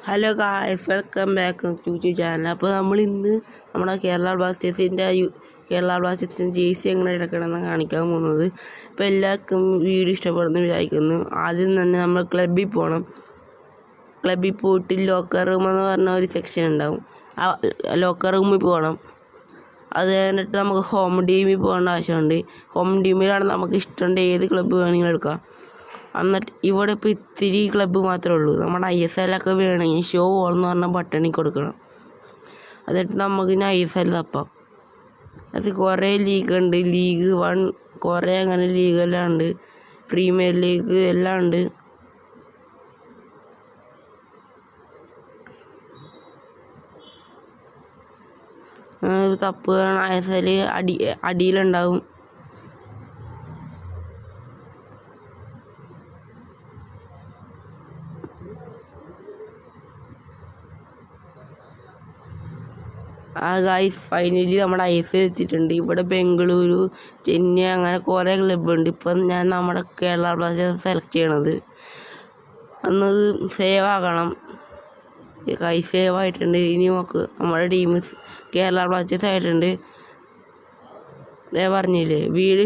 Hello guys, welcome back to channel. അപ്പോൾ നമ്മൾ ഇന്ന് നമ്മുടെ കേരള ബ്ലാസ്റ്റേഴ്സിൻ്റെ ജേഴ്സി എങ്ങനെ എടുക്കണമെന്ന് കാണിക്കാൻ പോകുന്നത്. ഇപ്പോൾ എല്ലാവർക്കും വീഡിയോ ഇഷ്ടപ്പെടുന്നു വിചാരിക്കുന്നു. ആദ്യം തന്നെ നമ്മൾ ക്ലബ്ബിൽ പോകണം. ക്ലബ്ബിൽ പോയിട്ട് ലോക്കർ റൂം എന്ന് പറഞ്ഞ ഒരു സെക്ഷൻ ഉണ്ടാവും. ആ ലോക്കർ റൂമിൽ പോകണം. അത് കഴിഞ്ഞിട്ട് നമുക്ക് ഹോം ടീമിൽ പോകേണ്ട ആവശ്യമുണ്ട്. ഹോം ടീമിലാണ് നമുക്ക് ഇഷ്ടമുണ്ട് ഏത് ക്ലബ്ബ് വേണമെങ്കിലും എടുക്കാം. എന്നിട്ട് ഇവിടെ ഇപ്പോൾ ഇത്തിരി ക്ലബ്ബ് മാത്രമേ ഉള്ളൂ. നമ്മുടെ ISL ഒക്കെ വേണമെങ്കിൽ ഷോ ഓൾ എന്ന് പറഞ്ഞ ബട്ടണിൽ കൊടുക്കണം. എന്നിട്ട് നമുക്കിനി ISL തപ്പാം. അത് കുറേ ലീഗ് ഉണ്ട്. ലീഗ് 1 കുറേ അങ്ങനെ ലീഗെല്ലാം ഉണ്ട്. പ്രീമിയർ ലീഗ് എല്ലാം ഉണ്ട്. തപ്പ് ISL അടിയിലുണ്ടാവും. ഗായ്സ്, ഫൈനലി നമ്മുടെ ISL എത്തിയിട്ടുണ്ട്. ഇവിടെ ബംഗളൂരു, ചെന്നൈ അങ്ങനെ കുറേ ക്ലബ്ബുണ്ട്. ഇപ്പം ഞാൻ നമ്മുടെ കേരള ബ്ലാസ്റ്റേഴ്സ് സെലക്ട് ചെയ്യണത്. അന്നത് സേവ് ആകണം. ഗായ്സ്, സേവ് ആയിട്ടുണ്ട്. ഇനി നോക്ക്, നമ്മുടെ ടീം കേരള ബ്ലാസ്റ്റേഴ്സ് ആയിട്ടുണ്ട്. പറഞ്ഞില്ലേ വീഡിയോ